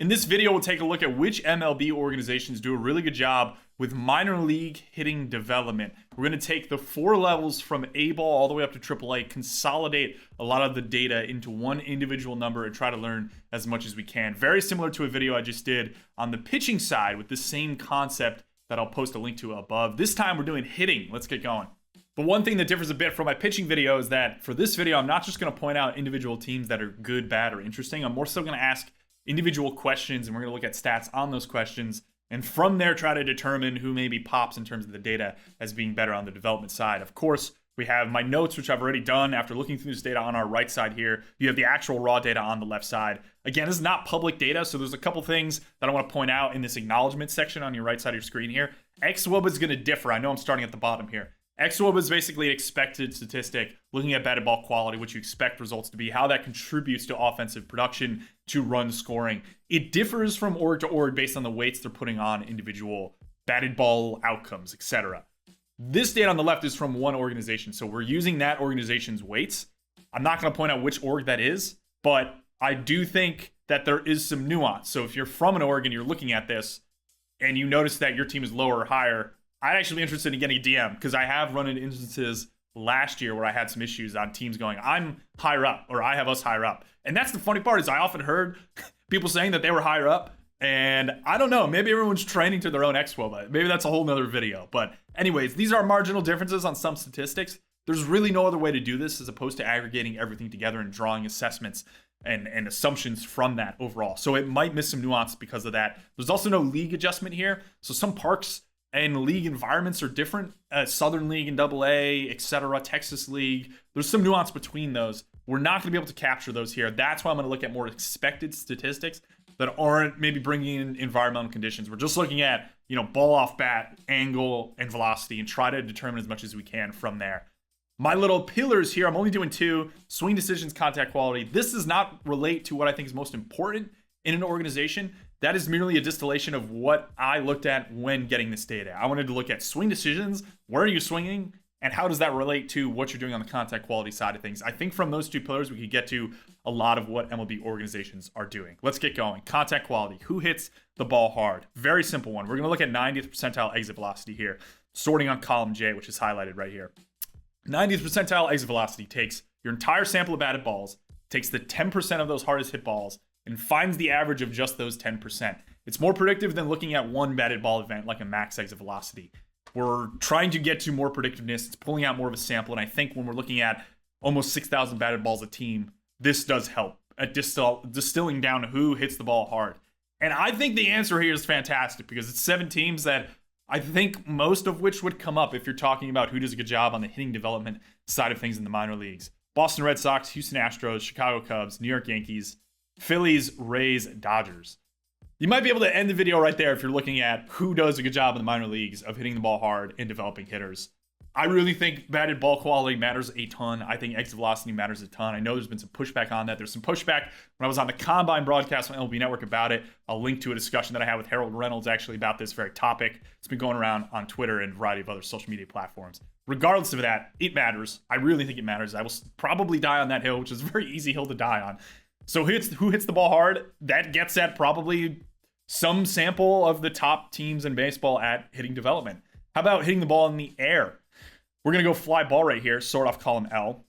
In this video, we'll take a look at which MLB organizations do a really good job with minor league hitting development. We're going to take the 4 levels from A ball all the way up to AAA, consolidate a lot of the data into one individual number, and try to learn as much as we can. Very similar to a video I just did on the pitching side with the same concept that I'll post a link to above. This time we're doing hitting. Let's get going. The one thing that differs a bit from my pitching video is that for this video, I'm not just going to point out individual teams that are good, bad, or interesting. I'm more so going to ask individual questions, and we're going to look at stats on those questions, and from there try to determine who maybe pops in terms of the data as being better on the development side. Of course, we have my notes, which I've already done after looking through this data on our right side here. You have the actual raw data on the left side. Again, this is not public data, so there's a couple things that I want to point out in this acknowledgement section on your right side of your screen here. xwOBA is going to differ. I know I'm starting at the bottom here. xwOBA is basically an expected statistic looking at batted ball quality, which you expect results to be, how that contributes to offensive production, to run scoring. It differs from org to org based on the weights they're putting on individual batted ball outcomes, etc. This data on the left is from one organization, so we're using that organization's weights. I'm not going to point out which org that is, but I do think that there is some nuance. So if you're from an org and you're looking at this and you notice that your team is lower or higher, I'd actually be interested in getting a DM, because I have run into instances last year where I had some issues on teams going, I'm higher up, or I have us higher up. And that's the funny part, is I often heard people saying that they were higher up, and I don't know, maybe everyone's training to their own xwOBA. Maybe that's a whole nother video. But anyways, these are marginal differences on some statistics. There's really no other way to do this as opposed to aggregating everything together and drawing assessments and assumptions from that overall. So it might miss some nuance because of that. There's also no league adjustment here. So some parks and league environments are different. Southern League and AA, etc. Texas League. There's some nuance between those. We're not going to be able to capture those here. That's why I'm going to look at more expected statistics that aren't maybe bringing in environmental conditions. We're just looking at, ball off bat, angle, and velocity, and try to determine as much as we can from there. My little pillars here, I'm only doing 2: swing decisions, contact quality. This does not relate to what I think is most important in an organization. That is merely a distillation of what I looked at when getting this data. I wanted to look at swing decisions, where are you swinging, and how does that relate to what you're doing on the contact quality side of things. I think from those 2 pillars, we could get to a lot of what MLB organizations are doing. Let's get going. Contact quality. Who hits the ball hard? Very simple one. We're going to look at 90th percentile exit velocity here, sorting on column J, which is highlighted right here. 90th percentile exit velocity takes your entire sample of batted balls, takes the 10% of those hardest hit balls, and finds the average of just those 10%. It's more predictive than looking at one batted ball event like a max exit velocity. We're trying to get to more predictiveness. It's pulling out more of a sample, and I think when we're looking at almost 6,000 batted balls a team, this does help at distilling down who hits the ball hard. And I think the answer here is fantastic, because it's 7 teams that I think most of which would come up if you're talking about who does a good job on the hitting development side of things in the minor leagues. Boston Red Sox, Houston Astros, Chicago Cubs, New York Yankees, Phillies, Rays, Dodgers. You might be able to end the video right there if you're looking at who does a good job in the minor leagues of hitting the ball hard and developing hitters. I really think batted ball quality matters a ton. I think exit velocity matters a ton. I know there's been some pushback on that. There's some pushback when I was on the Combine broadcast on MLB Network about it. I'll link to a discussion that I had with Harold Reynolds actually about this very topic. It's been going around on Twitter and a variety of other social media platforms. Regardless of that, it matters. I really think it matters. I will probably die on that hill, which is a very easy hill to die on. So who hits the ball hard? That gets at probably some sample of the top teams in baseball at hitting development. How about hitting the ball in the air? We're going to go fly ball right here, sort off column L.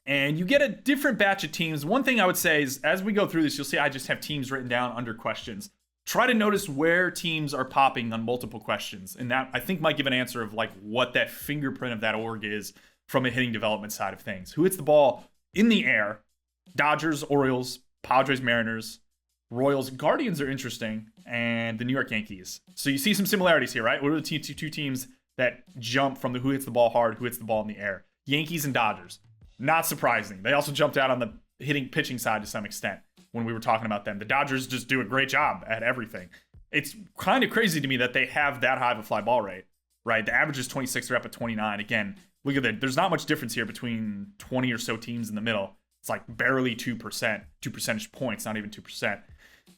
And you get a different batch of teams. One thing I would say is, as we go through this, you'll see I just have teams written down under questions. Try to notice where teams are popping on multiple questions. And that, I think, might give an answer of like what that fingerprint of that org is from a hitting development side of things. Who hits the ball in the air? Dodgers, Orioles, Padres, Mariners, Royals, Guardians are interesting, and the New York Yankees. So you see some similarities here, right? What are the 2 teams that jump from the who hits the ball hard, who hits the ball in the air? Yankees and Dodgers. Not surprising. They also jumped out on the pitching side to some extent when we were talking about them. The Dodgers just do a great job at everything. It's kind of crazy to me that they have that high of a fly ball rate, right? The average is 26, they're up at 29. Again, look at that. There's not much difference here between 20 or so teams in the middle. It's like barely 2%, 2 percentage points, not even 2%.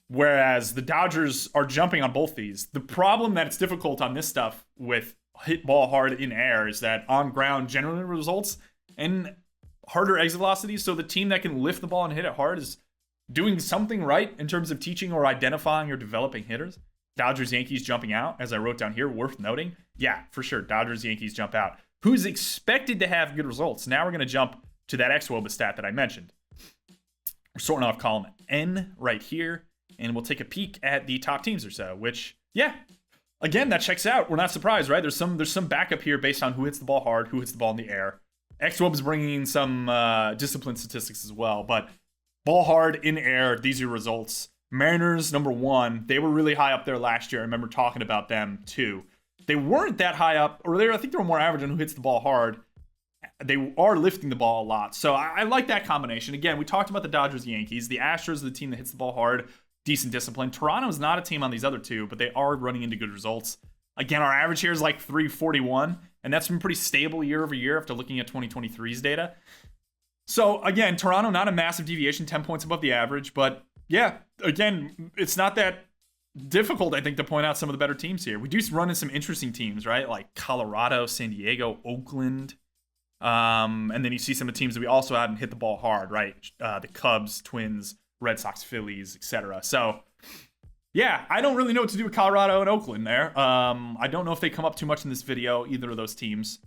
Whereas the Dodgers are jumping on both these. The problem that it's difficult on this stuff with hit ball hard in air is that on ground generally results in harder exit velocity. So the team that can lift the ball and hit it hard is doing something right in terms of teaching or identifying or developing hitters. Dodgers, Yankees jumping out, as I wrote down here, worth noting. Yeah, for sure. Dodgers, Yankees jump out. Who's expected to have good results? Now we're going to jump to that xwOBA stat that I mentioned. We're sorting off column N right here, and we'll take a peek at the top teams or so, which, yeah, again, that checks out. We're not surprised, right? There's some backup here based on who hits the ball hard, who hits the ball in the air. xwOBA is bringing in some discipline statistics as well, but ball hard, in air, these are your results. Mariners, number 1, they were really high up there last year. I remember talking about them, too. They weren't that high up, or I think they were more average on who hits the ball hard. They are lifting the ball a lot. So I like that combination. Again, we talked about the Dodgers, Yankees. The Astros are the team that hits the ball hard, decent discipline. Toronto's not a team on these other two, but they are running into good results. Again, our average here is like 341, and that's been pretty stable year over year after looking at 2023's data. So again, Toronto, not a massive deviation, 10 points above the average, but yeah, again, it's not that difficult, I think, to point out some of the better teams here. We do run in some interesting teams, right? Like Colorado, San Diego, Oakland. And then you see some of the teams that we also haven't hit the ball hard, right? The Cubs, Twins, Red Sox, Phillies, etc. So, yeah, I don't really know what to do with Colorado and Oakland there. I don't know if they come up too much in this video, either of those teams.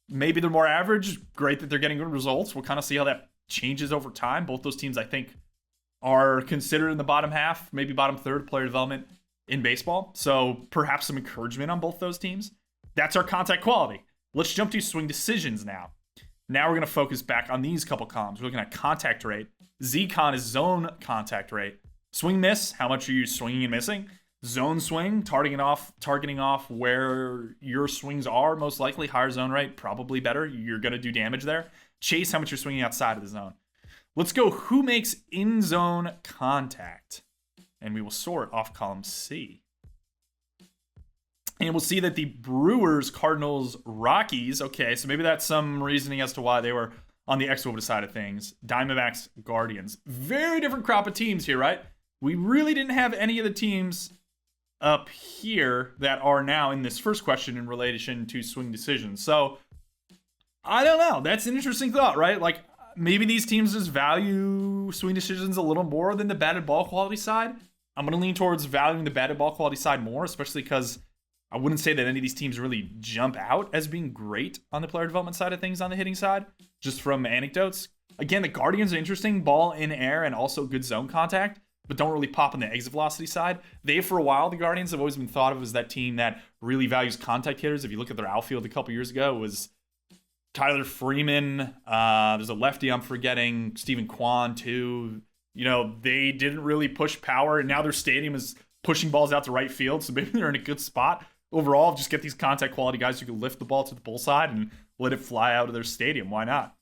Maybe they're more average. Great that they're getting good results. We'll kind of see how that changes over time. Both those teams, I think, are considered in the bottom half, maybe bottom third player development in baseball. So perhaps some encouragement on both those teams. That's our contact quality. Let's jump to swing decisions now. Now we're going to focus back on these couple columns. We're looking at contact rate. Z-con is zone contact rate. Swing miss, how much are you swinging and missing? Zone swing, targeting off where your swings are, most likely. Higher zone rate, probably better. You're going to do damage there. Chase, how much you're swinging outside of the zone. Let's go who makes in-zone contact. And we will sort off column C. And we'll see that the Brewers, Cardinals, Rockies, okay, so maybe that's some reasoning as to why they were on the xwOBA side of things. Diamondbacks, Guardians. Very different crop of teams here, right? We really didn't have any of the teams up here that are now in this first question in relation to swing decisions. So, I don't know. That's an interesting thought, right? Like, maybe these teams just value swing decisions a little more than the batted ball quality side. I'm going to lean towards valuing the batted ball quality side more, especially because I wouldn't say that any of these teams really jump out as being great on the player development side of things on the hitting side, just from anecdotes. Again, the Guardians are interesting, ball in air and also good zone contact, but don't really pop on the exit velocity side. They, for a while, the Guardians have always been thought of as that team that really values contact hitters. If you look at their outfield a couple years ago, it was Tyler Freeman. There's a lefty I'm forgetting, Stephen Kwan too. You know, they didn't really push power, and now their stadium is pushing balls out to right field, so maybe they're in a good spot. Overall, just get these contact quality guys who can lift the ball to the bull side and let it fly out of their stadium. Why not?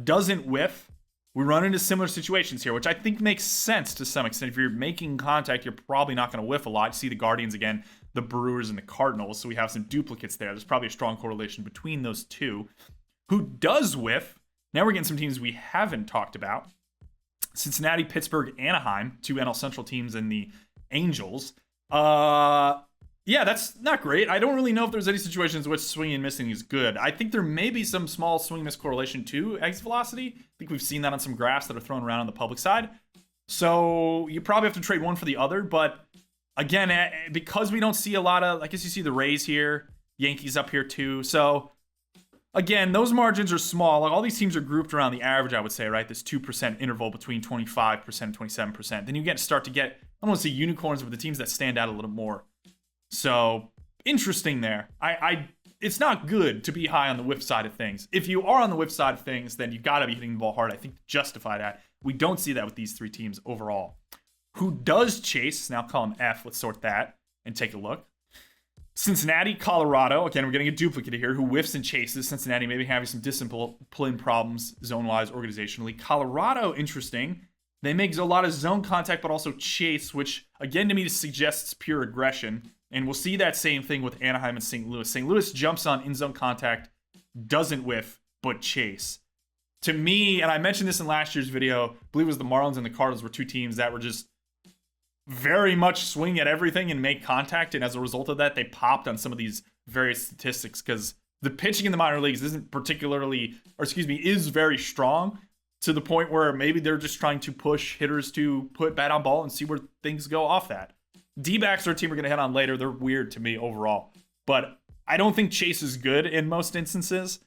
Doesn't whiff. We run into similar situations here, which I think makes sense to some extent. If you're making contact, you're probably not going to whiff a lot. You see the Guardians again, the Brewers, and the Cardinals, so we have some duplicates there. There's probably a strong correlation between those two. Who does whiff? Now we're getting some teams we haven't talked about. Cincinnati, Pittsburgh, Anaheim, two NL Central teams, and the Angels. Yeah, that's not great. I don't really know if there's any situations in which swinging and missing is good. I think there may be some small swing-miss correlation to exit velocity. I think we've seen that on some graphs that are thrown around on the public side. So you probably have to trade one for the other. But again, because we don't see a lot of, I guess you see the Rays here, Yankees up here too. So again, those margins are small. Like all these teams are grouped around the average, I would say, right? This 2% interval between 25% and 27%. Then you start to get, I don't want to say unicorns, but the teams that stand out a little more. So, interesting there. It's not good to be high on the whiff side of things. If you are on the whiff side of things, then you got to be hitting the ball hard, I think, to justify that. We don't see that with these three teams overall. Who does chase? Now column F. Let's sort that and take a look. Cincinnati, Colorado. Again, we're getting a duplicate here. Who whiffs and chases? Cincinnati maybe having some discipline problems zone-wise organizationally. Colorado, interesting. They make a lot of zone contact, but also chase, which, again, to me, suggests pure aggression. And we'll see that same thing with Anaheim and St. Louis. St. Louis jumps on in-zone contact, doesn't whiff, but chase. To me, and I mentioned this in last year's video, I believe it was the Marlins and the Cardinals were two teams that were just very much swing at everything and make contact. And as a result of that, they popped on some of these various statistics because the pitching in the minor leagues is very strong. to the point where maybe they're just trying to push hitters to put bat on ball and see where things go off that. DBacks are a team we're going to hit on later. They're weird to me overall. But I don't think chase is good in most instances.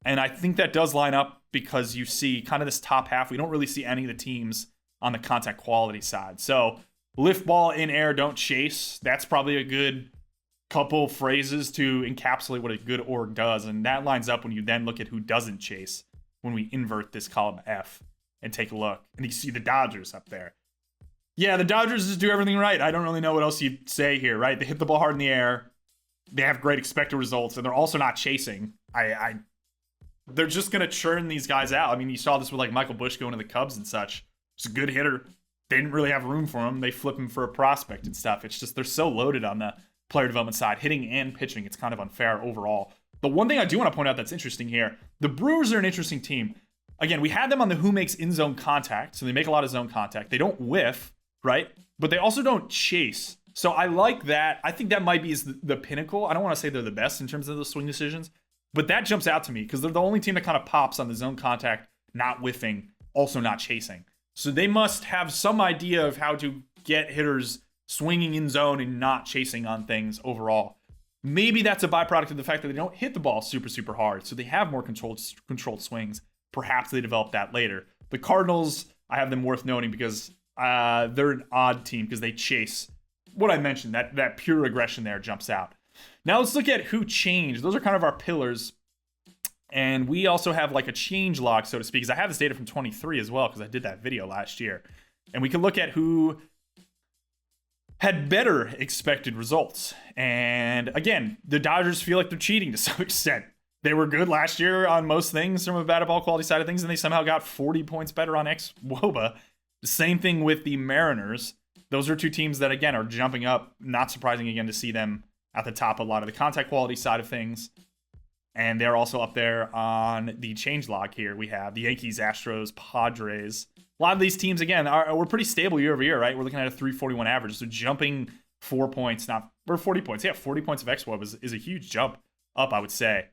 And I think that does line up because you see kind of this top half. We don't really see any of the teams on the contact quality side. So lift ball in air, don't chase. That's probably a good couple phrases to encapsulate what a good org does. And that lines up when you then look at who doesn't chase when we invert this column F and take a look. And you see the Dodgers up there. Yeah, the Dodgers just do everything right. I don't really know what else you'd say here, right? They hit the ball hard in the air. They have great expected results, and they're also not chasing. They're just going to churn these guys out. I mean, you saw this with like Michael Busch going to the Cubs and such. He's a good hitter. They didn't really have room for him. They flip him for a prospect and stuff. It's just they're so loaded on the player development side, hitting and pitching. It's kind of unfair overall. The one thing I do want to point out that's interesting here, the Brewers are an interesting team. Again, we had them on the who makes in-zone contact, so they make a lot of zone contact. They don't whiff, right? But they also don't chase. So I like that. I think that might be the pinnacle. I don't want to say they're the best in terms of those swing decisions, but that jumps out to me because they're the only team that kind of pops on the zone contact, not whiffing, also not chasing. So they must have some idea of how to get hitters swinging in zone and not chasing on things overall. Maybe that's a byproduct of the fact that they don't hit the ball super, super hard, so they have more controlled swings. Perhaps they develop that later. The Cardinals, I have them worth noting because they're an odd team because they chase. What I mentioned, that pure aggression there jumps out. Now let's look at who changed. Those are kind of our pillars. And we also have like a change log, so to speak, because I have this data from 23 as well because I did that video last year. And we can look at who had better expected results. And again, the Dodgers feel like they're cheating to some extent. They were good last year on most things from a batted ball quality side of things, and they somehow got 40 points better on xwOBA. The same thing with the Mariners. Those are two teams that, again, are jumping up. Not surprising, again, to see them at the top of a lot of the contact quality side of things. And they're also up there on the change log here. We have the Yankees, Astros, Padres. A lot of these teams, again, we're pretty stable year over year, right? We're looking at a 341 average. So jumping 4 points, or 40 points. Yeah, 40 points of xwOBA is a huge jump up, I would say.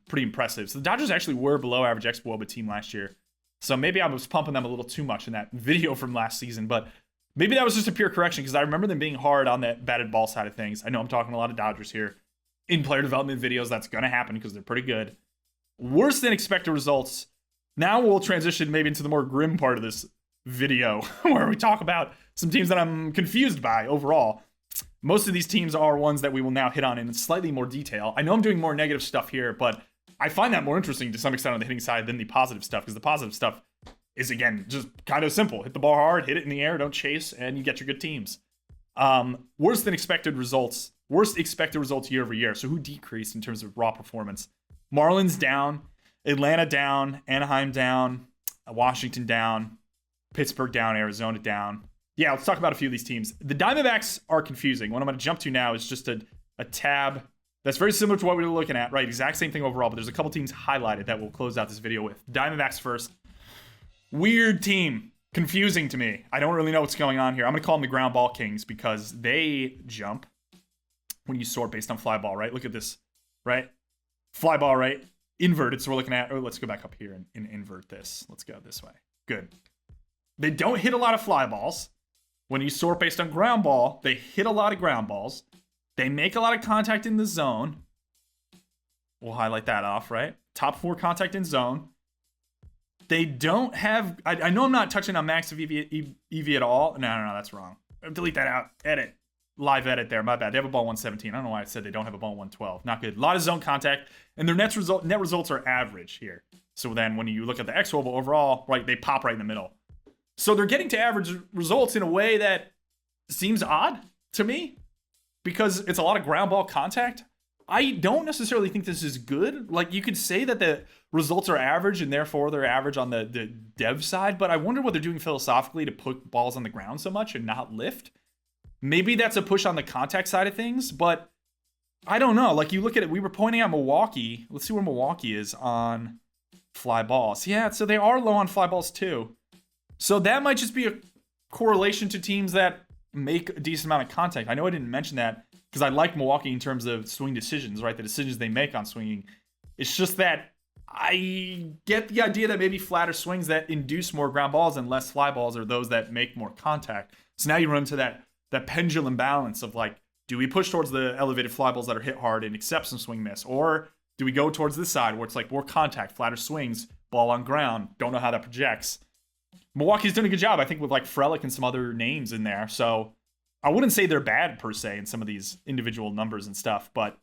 Pretty impressive. So the Dodgers actually were below average xwOBA team last year. So maybe I was pumping them a little too much in that video from last season, but maybe that was just a pure correction because I remember them being hard on that batted ball side of things. I know I'm talking a lot of Dodgers here. In player development videos, that's going to happen because they're pretty good. Worse than expected results. Now we'll transition maybe into the more grim part of this video where we talk about some teams that I'm confused by overall. Most of these teams are ones that we will now hit on in slightly more detail. I know I'm doing more negative stuff here, but I find that more interesting to some extent on the hitting side than the positive stuff because the positive stuff is, again, just kind of simple. Hit the ball hard, hit it in the air, don't chase, and you get your good teams. Worse expected results year over year. So who decreased in terms of raw performance? Marlins down, Atlanta down, Anaheim down, Washington down, Pittsburgh down, Arizona down. Yeah, let's talk about a few of these teams. The Diamondbacks are confusing. What I'm going to jump to now is just a tab that's very similar to what we were looking at, right? Exact same thing overall, but there's a couple teams highlighted that we'll close out this video with. Diamondbacks first. Weird team. Confusing to me. I don't really know what's going on here. I'm going to call them the ground ball kings because they jump when you sort based on fly ball, right? Look at this, right? Fly ball, right? Inverted. So we're looking at, let's go back up here and invert this. Let's go this way. Good. They don't hit a lot of fly balls. When you sort based on ground ball, they hit a lot of ground balls. They make a lot of contact in the zone. We'll highlight that off, right? Top 4 contact in zone. They don't have... I know I'm not touching on max of EV at all. No, that's wrong. Delete that out. Edit. Live edit there. My bad. They have a ball 117. I don't know why I said they don't have a ball 112. Not good. A lot of zone contact. And their net results are average here. So then when you look at the xwOBA overall, right, they pop right in the middle. So they're getting to average results in a way that seems odd to me because it's a lot of ground ball contact. I don't necessarily think this is good. Like, you could say that the results are average and therefore they're average on the dev side, but I wonder what they're doing philosophically to put balls on the ground so much and not lift. Maybe that's a push on the contact side of things, but I don't know. Like, you look at it, we were pointing out Milwaukee. Let's see where Milwaukee is on fly balls. Yeah, so they are low on fly balls too. So that might just be a correlation to teams that make a decent amount of contact. I know I didn't mention that because I like Milwaukee in terms of swing decisions, right? The decisions they make on swinging. It's just that I get the idea that maybe flatter swings that induce more ground balls and less fly balls are those that make more contact. So now you run into that pendulum balance of like, do we push towards the elevated fly balls that are hit hard and accept some swing miss? Or do we go towards this side where it's like more contact, flatter swings, ball on ground? Don't know how that projects. Milwaukee's doing a good job, I think, with like Frelick and some other names in there. So I wouldn't say they're bad per se in some of these individual numbers and stuff, but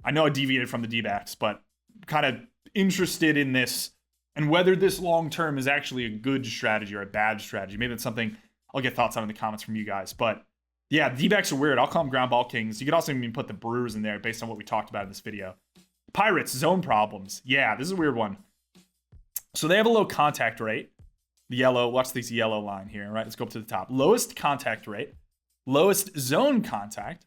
I know I deviated from the DBacks, but kind of interested in this and whether this long-term is actually a good strategy or a bad strategy. Maybe it's something I'll get thoughts on in the comments from you guys. But yeah, DBacks are weird. I'll call them ground ball kings. You could also even put the Brewers in there based on what we talked about in this video. Pirates, zone problems. Yeah, this is a weird one. So they have a low contact rate. The yellow, watch this yellow line here, right? Let's go up to the top. Lowest contact rate. Lowest zone contact.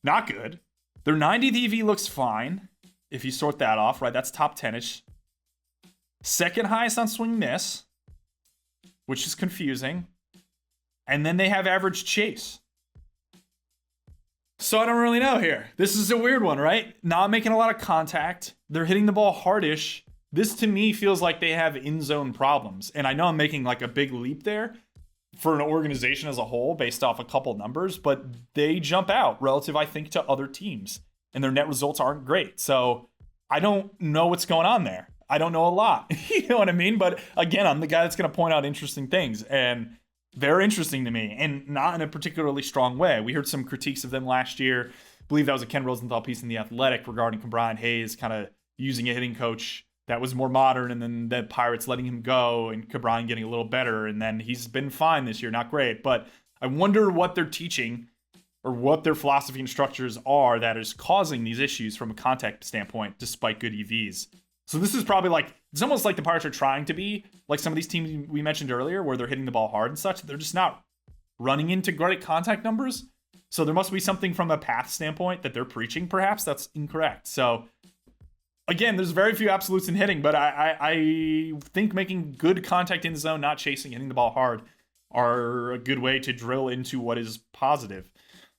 Not good. Their 90th EV looks fine. If you sort that off, right? That's top 10-ish. Second highest on swing miss, which is confusing. And then they have average chase. So I don't really know here. This is a weird one, right? Not making a lot of contact. They're hitting the ball hardish. This to me feels like they have in-zone problems. And I know I'm making like a big leap there for an organization as a whole based off a couple numbers, but they jump out relative, I think, to other teams. And their net results aren't great. So I don't know what's going on there. I don't know a lot. You know what I mean? But again, I'm the guy that's going to point out interesting things. And they're interesting to me, and not in a particularly strong way. We heard some critiques of them last year. I believe that was a Ken Rosenthal piece in The Athletic regarding Brian Hayes kind of using a hitting coach that was more modern, and then the Pirates letting him go, and Cabran getting a little better, and then he's been fine this year, not great. But I wonder what they're teaching or what their philosophy and structures are that is causing these issues from a contact standpoint, despite good EVs. So this is probably like, it's almost like the Pirates are trying to be like some of these teams we mentioned earlier where they're hitting the ball hard and such. They're just not running into great contact numbers. So there must be something from a path standpoint that they're preaching, perhaps, that's incorrect. So again, there's very few absolutes in hitting, but I think making good contact in the zone, not chasing, hitting the ball hard, are a good way to drill into what is positive.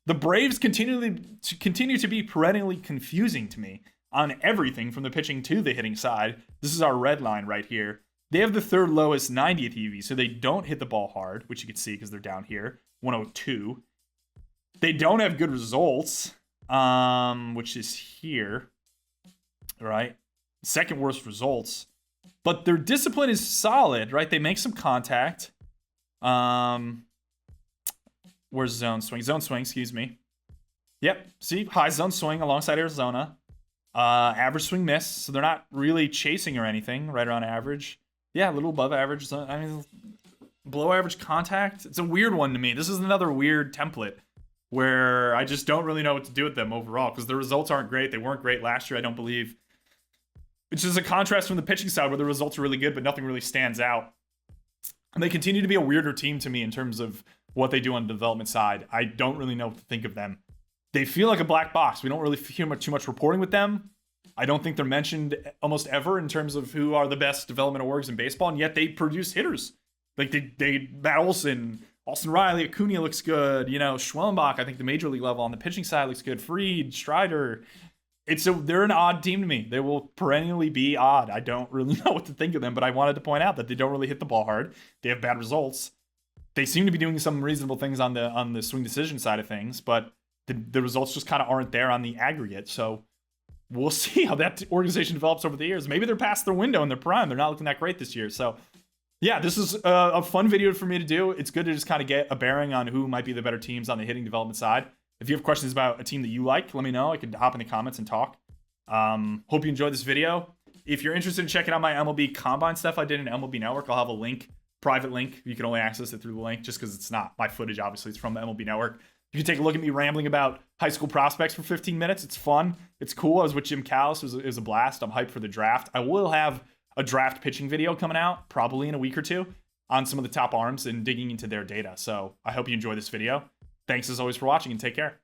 The Braves continue to be perennially confusing to me on everything from the pitching to the hitting side. This is our red line right here. They have the third lowest 90th EV, so they don't hit the ball hard, which you can see because they're down here, 102. They don't have good results, which is here, right? Second worst results. But their discipline is solid, right? They make some contact. Where's zone swing? Zone swing, excuse me. Yep, see, high zone swing alongside Arizona. Average swing miss, so they're not really chasing or anything, right around average. Yeah, a little above average. I mean, below average contact. It's a weird one to me. This is another weird template where I just don't really know what to do with them overall because the results aren't great. They weren't great last year, I don't believe. It's just a contrast from the pitching side where the results are really good, but nothing really stands out. And they continue to be a weirder team to me in terms of what they do on the development side. I don't really know what to think of them. They feel like a black box. We don't really hear too much reporting with them. I don't think they're mentioned almost ever in terms of who are the best developmental orgs in baseball, and yet they produce hitters. Like Matt Olson, Austin Riley, Acuna looks good. You know, Schwellenbach, I think the major league level on the pitching side looks good. Fried, Strider. They're an odd team to me. They will perennially be odd. I don't really know what to think of them, but I wanted to point out that they don't really hit the ball hard. They have bad results. They seem to be doing some reasonable things on the swing decision side of things, but the results just kind of aren't there on the aggregate. So we'll see how that organization develops over the years. Maybe they're past their window in their prime. They're not looking that great this year. So yeah, this is a fun video for me to do. It's good to just kind of get a bearing on who might be the better teams on the hitting development side. If you have questions about a team that you like, let me know. I could hop in the comments and talk. Hope you enjoyed this video. If you're interested in checking out my MLB Combine stuff I did in MLB Network, I'll have a link, private link. You can only access it through the link just because it's not my footage, obviously. It's from the MLB Network. You can take a look at me rambling about high school prospects for 15 minutes. It's fun. It's cool. I was with Jim Callis. It was a blast. I'm hyped for the draft. I will have a draft pitching video coming out probably in a week or two on some of the top arms and digging into their data. So I hope you enjoy this video. Thanks as always for watching and take care.